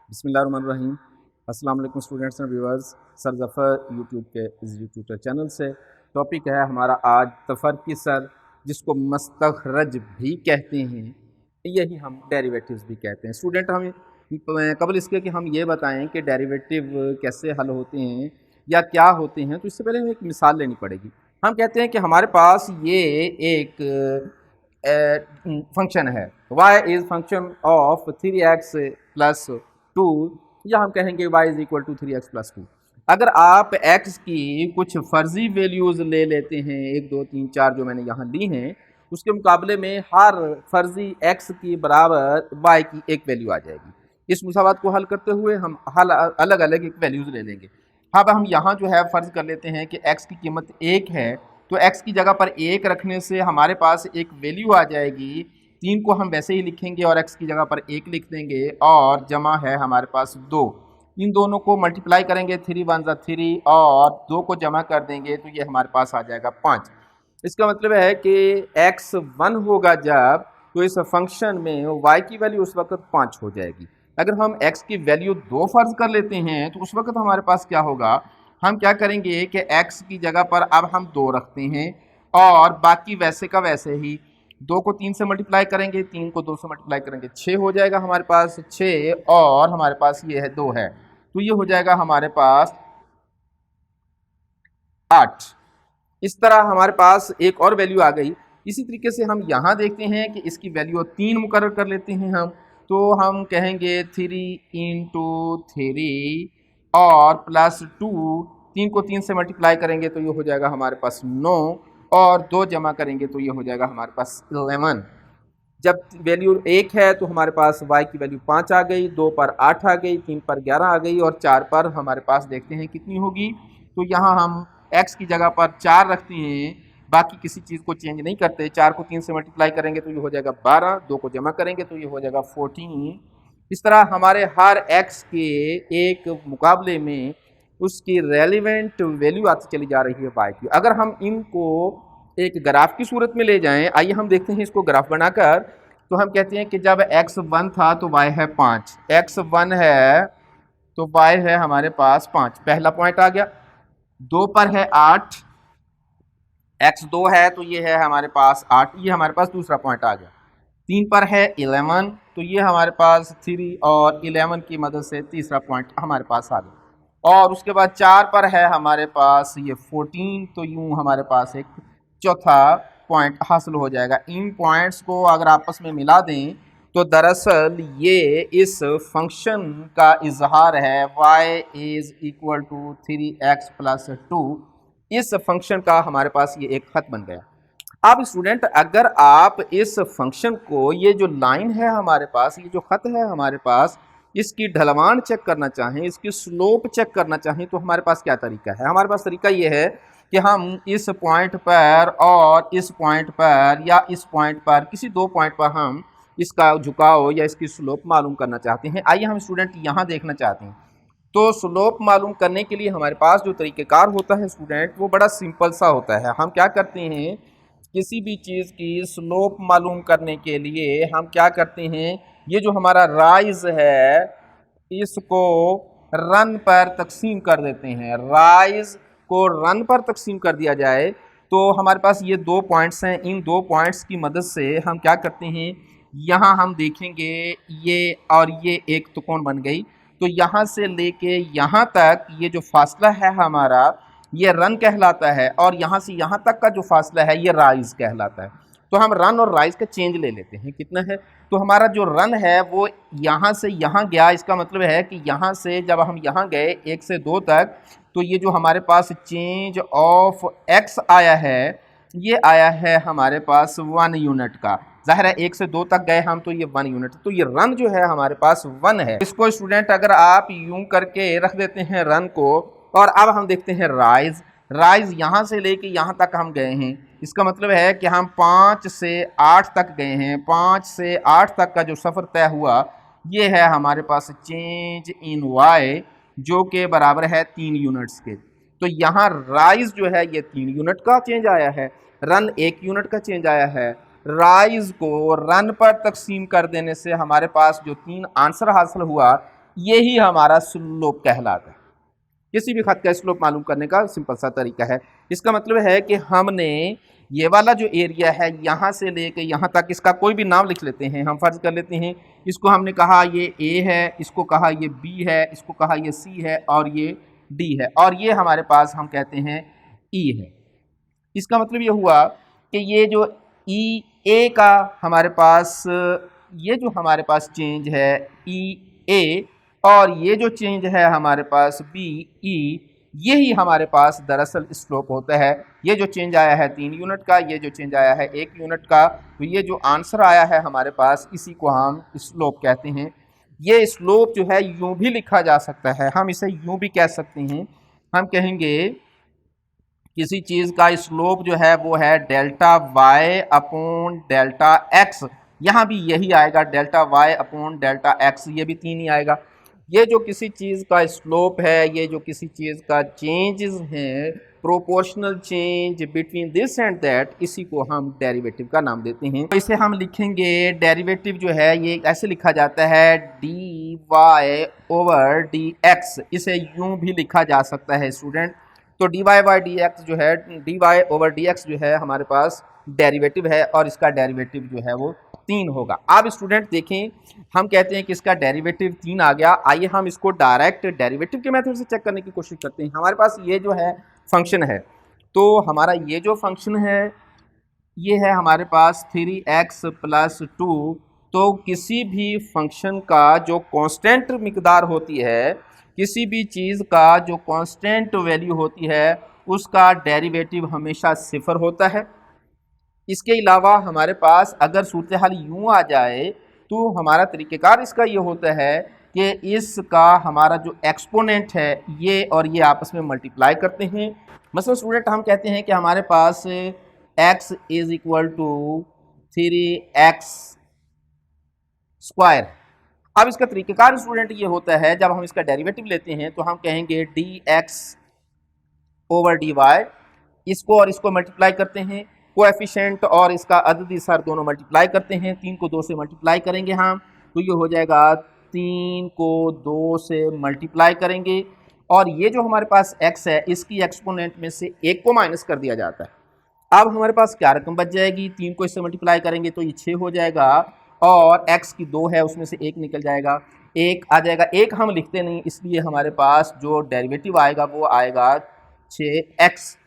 बिस्मिल्लाहिर्रहमानिर्रहीम। अस्सलाम वालेकुम students and viewers. Sir Zafar YouTube के इस यूट्यूब चैनल से टॉपिक है हमारा आज तफर्की सर, जिसको मस्तखरज भी कहते हैं, यही हम डेरिवेटिव्स भी कहते हैं। स्टूडेंट हम कबल इसके कि हम ये बताएं कि डेरिवेटिव कैसे हल होते हैं या क्या होते हैं, तो इससे पहले हमें एक मिसाल लेनी पड़ेगी। हम कहते हैं कि हमारे पास ये एक फंक्शन है, y is function of 3x plus 2, या हम कहेंगे y is equal to 3x plus 2। अगर आप x की कुछ फर्जी वैल्यूज़ ले लेते हैं, 1 2 3 4 जो मैंने यहाँ ली हैं, उसके मुकाबले में हर फर्जी x की बराबर y की एक वैल्यू आ जाएगी। इस मुसावात को हल करते हुए हम हल अलग अलग एक वैल्यूज़ ले लेंगे। अब हम यहाँ जो है फ़र्ज़ कर लेते हैं कि x की कीमत 1 है, तो x की जगह पर 1 रखने से हमारे पास एक वैल्यू आ जाएगी। 3 को हम वैसे ही लिखेंगे और x की जगह पर 1 लिख देंगे, और जमा है हमारे पास 2। इन दोनों को मल्टीप्लाई करेंगे, 3 1 ज़ा 3, और 2 को जमा कर देंगे तो ये हमारे पास आ जाएगा 5। इसका मतलब है कि x 1 होगा जब, तो इस फंक्शन में y की वैल्यू उस वक्त 5 हो जाएगी। अगर हम x की वैल्यू 2 फ़र्ज़ कर लेते हैं तो उस वक्त हमारे पास क्या होगा, हम क्या करेंगे कि x की जगह पर अब हम 2 रखते हैं और बाकी वैसे का वैसे ही 2 को 3 से मल्टीप्लाई करेंगे, 3 को 2 से मल्टीप्लाई करेंगे, 6 हो जाएगा हमारे पास 6, और हमारे पास ये है 2 है, तो ये हो जाएगा हमारे पास 8। इस तरह हमारे पास एक और वैल्यू आ गई। इसी तरीके से हम यहाँ देखते हैं कि इसकी वैल्यू 3 मुकर्रर कर लेते हैं हम, तो हम कहेंगे 3 इंटू 3 और प्लस 2, 3 को 3 से मल्टीप्लाई करेंगे तो ये हो जाएगा हमारे पास 9, और 2 जमा करेंगे तो ये हो जाएगा हमारे पास 11। जब वैल्यू 1 है तो हमारे पास y की वैल्यू 5 आ गई, 2 पर 8 आ गई, 3 पर 11 आ गई, और 4 पर हमारे पास देखते हैं कितनी होगी। तो यहाँ हम x की जगह पर 4 रखते हैं, बाकी किसी चीज़ को चेंज नहीं करते। 4 को 3 से मल्टीप्लाई करेंगे तो ये हो जाएगा 12, 2 को जमा करेंगे तो ये हो जाएगा 14। इस तरह हमारे हर x के एक मुकाबले में उसकी रेलिवेंट वैल्यू आती चली जा रही है y की। अगर हम इनको एक ग्राफ की सूरत में ले जाएं, आइए हम देखते हैं इसको ग्राफ बनाकर। तो हम कहते हैं कि जब x1 था तो y है 5, x1 है तो y है हमारे पास 5, पहला पॉइंट आ गया। 2 पर है 8, x2 है तो ये है हमारे पास 8, ये हमारे पास दूसरा पॉइंट आ गया। 3 पर है 11, तो ये हमारे पास 3, और 11 की मदद से तीसरा पॉइंट हमारे पास आ गया। और उसके बाद 4 पर है हमारे पास ये 14, तो यूँ हमारे पास एक चौथा पॉइंट हासिल हो जाएगा। इन पॉइंट्स को अगर आपस में मिला दें तो दरअसल ये इस फंक्शन का इजहार है, y is equal to 3x plus 2। इस फंक्शन का हमारे पास ये एक खत बन गया। अब स्टूडेंट अगर आप इस फंक्शन को, ये जो लाइन है हमारे पास, ये जो खत है हमारे पास, इसकी ढलवान चेक करना चाहें, इसकी स्लोप चेक करना चाहें, तो हमारे पास क्या तरीका है? हमारे पास तरीका ये है कि हम इस पॉइंट पर और इस पॉइंट पर या इस पॉइंट पर, किसी 2 पॉइंट पर हम इसका झुकाव या इसकी स्लोप मालूम करना चाहते हैं। आइए हम स्टूडेंट यहाँ देखना चाहते हैं। तो स्लोप मालूम करने के लिए हमारे पास जो तरीक़ेकार होता है स्टूडेंट, वो बड़ा सिंपल सा होता है। हम क्या करते हैं, किसी भी चीज़ की स्लोप मालूम करने के लिए हम क्या करते हैं, ये जो हमारा राइज है इसको रन पर तकसीम कर देते हैं। राइज को रन पर तकसीम कर दिया जाए तो हमारे पास ये 2 पॉइंट्स हैं। इन 2 पॉइंट्स की मदद से हम क्या करते हैं, यहाँ हम देखेंगे ये और ये एक त्रिकोण बन गई, तो यहाँ से लेके यहाँ तक ये जो फासला है हमारा, ये रन कहलाता है, और यहाँ से यहाँ तक का जो फासला है ये राइज कहलाता है। तो हम रन और राइज का चेंज ले लेते हैं, कितना है, तो हमारा जो रन है वो यहाँ से यहाँ गया। इसका मतलब है कि यहाँ से जब हम यहाँ गए 1 से 2 तक, तो ये जो हमारे पास चेंज ऑफ x आया है, ये आया है हमारे पास 1 यूनिट का। जाहिर है 1 से 2 तक गए हम तो ये 1 यूनिट, तो ये रन जो है हमारे पास 1 है। इसको स्टूडेंट अगर आप यूं करके रख देते हैं रन को, और अब हम देखते हैं राइज। राइज यहाँ से लेके यहाँ तक हम गए हैं, इसका मतलब है कि हम 5 से 8 तक गए हैं। 5 से 8 तक का जो सफ़र तय हुआ, ये है हमारे पास चेंज इन y, जो के बराबर है 3 यूनिट्स के। तो यहाँ राइज जो है ये 3 यूनिट का चेंज आया है, रन 1 यूनिट का चेंज आया है। राइज को रन पर तकसीम कर देने से हमारे पास जो 3 आंसर हासिल हुआ, यही हमारा स्लोप कहलाता है। किसी भी खत का स्लोप मालूम करने का सिंपल सा तरीका है। इसका मतलब है कि हमने ये वाला जो एरिया है यहाँ से लेके यहाँ तक इसका कोई भी नाम लिख लेते हैं। हम फर्ज कर लेते हैं इसको हमने कहा ये ए है, इसको कहा ये बी है, इसको कहा ये सी है और ये डी है, और ये हमारे पास हम कहते हैं ई है। इसका मतलब ये हुआ कि ये जो ई ए का हमारे पास, ये जो हमारे पास चेंज है ई ए, और ये जो चेंज है हमारे पास बी ई, यही हमारे पास दरअसल स्लोप होता है। ये जो चेंज आया है 3 यूनिट का, ये जो चेंज आया है 1 यूनिट का, तो ये जो आंसर आया है हमारे पास, इसी को हम स्लोप कहते हैं। ये स्लोप जो है यूं भी लिखा जा सकता है, हम इसे यूं भी कह सकते हैं। हम कहेंगे किसी चीज़ का स्लोप जो है वो है delta Y upon delta X. यहाँ भी यही आएगा, delta Y upon delta X, ये भी 3 ही आएगा। ये जो किसी चीज़ का स्लोप है, ये जो किसी चीज़ का चेंजेस हैं, proportional change between this and that, इसी को हम डेरिवेटिव का नाम देते हैं। तो इसे हम लिखेंगे, डेरिवेटिव जो है ये ऐसे लिखा जाता है D Y over D X. इसे यूं भी लिखा जा सकता है स्टूडेंट। तो D Y by D X जो है, D Y over D X जो है हमारे पास डेरिवेटिव है, और इसका डेरिवेटिव जो है वो 3 होगा। अब स्टूडेंट देखें, हम कहते हैं कि इसका डेरिवेटिव 3 आ गया। आइए हम इसको डायरेक्ट डेरिवेटिव के मेथड से चेक करने की कोशिश करते हैं। हमारे पास ये जो है फंक्शन है, तो हमारा ये जो फंक्शन है ये है हमारे पास 3x + 2। तो किसी भी फंक्शन का जो कांस्टेंट मिकदार होती है, किसी भी चीज़ का जो कांस्टेंट वैल्यू होती है, उसका डेरिवेटिव हमेशा 0 होता है। इसके अलावा हमारे पास अगर सूरत हाल यूँ आ जाए तो हमारा तरीक़ेकार इसका ये होता है कि इसका हमारा जो एक्सपोनेंट है ये और ये आपस में मल्टीप्लाई करते हैं। मतलब स्टूडेंट हम कहते हैं कि हमारे पास x = 3x²। अब इसका तरीक़ेकार स्टूडेंट ये होता है, जब हम इसका डेरिवेटिव लेते हैं तो हम कहेंगे dx/dy, इसको और इसको मल्टीप्लाई करते हैं, कोएफिशिएंट और इसका अददी सर दोनों मल्टीप्लाई करते हैं। 3 को 2 से मल्टीप्लाई करेंगे हम, तो ये हो जाएगा 3 को 2 से मल्टीप्लाई करेंगे, और ये जो हमारे पास x है इसकी एक्सपोनेंट में से 1 को माइनस कर दिया जाता है। अब हमारे पास क्या रकम बच जाएगी, 3 को इससे मल्टीप्लाई करेंगे तो ये 6 हो जाएगा, और x की 2 है उसमें से 1 निकल जाएगा, 1 आ जाएगा। 1 हम लिखते नहीं, इसलिए हमारे पास जो डेरिवेटिव आएगा वो आएगा 6x।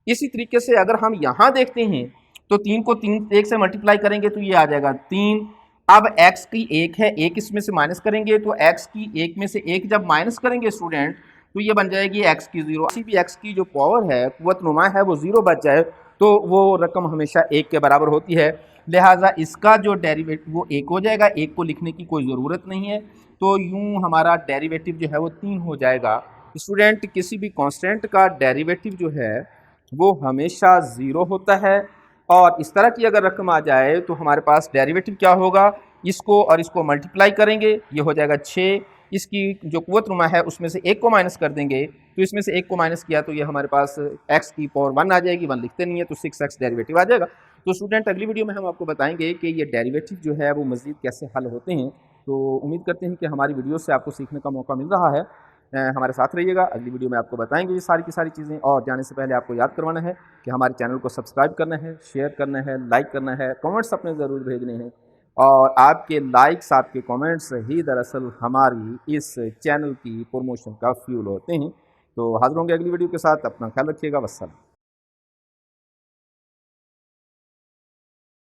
इसी तरीके से अगर हम यहाँ देखते हैं तो 3 को 1 से मल्टीप्लाई करेंगे तो ये आ जाएगा 3। अब x की 1 है, 1 इसमें से माइनस करेंगे, तो x की 1 में से 1 जब माइनस करेंगे स्टूडेंट तो ये बन जाएगी x की 0। किसी भी x की जो पावर है, कुव्वत नुमा है, वो 0 बच जाए तो वो रकम हमेशा 1 के बराबर होती है। लिहाजा इसका जो डेरिवेटिव वो 1 हो जाएगा, 1 को लिखने की कोई ज़रूरत नहीं है, तो यूँ हमारा डेरिवेटिव जो है वो 3 हो जाएगा। स्टूडेंट किसी भी कांस्टेंट का डेरिवेटिव जो है वो हमेशा 0 होता है, और इस तरह की अगर रकम आ जाए तो हमारे पास डेरिवेटिव क्या होगा, इसको और इसको मल्टीप्लाई करेंगे, ये हो जाएगा 6। इसकी जो कुव्वत नुमा है उसमें से 1 को माइनस कर देंगे, तो इसमें से 1 को माइनस किया तो ये हमारे पास x की पावर 1 आ जाएगी, 1 लिखते नहीं है तो 6x डेरिवेटिव आ जाएगा। तो स्टूडेंट अगली वीडियो में हम आपको बताएंगे कि ये डेरिवेटिव जो है वो मज़ीद कैसे हल होते हैं। तो उम्मीद करते हैं कि हमारी वीडियो से आपको सीखने का मौका मिल रहा है। हमारे साथ रहिएगा, अगली वीडियो में आपको बताएंगे ये सारी की सारी चीज़ें। और जाने से पहले आपको याद करवाना है कि हमारे चैनल को सब्सक्राइब करना है, शेयर करना है, लाइक करना है, कमेंट्स अपने ज़रूर भेजने हैं, और आपके लाइक्स, आपके कमेंट्स ही दरअसल हमारी इस चैनल की प्रमोशन का फ्यूल होते हैं। तो हाज़िर होंगे अगली वीडियो के साथ, अपना ख्याल रखिएगा, वस्सलाम।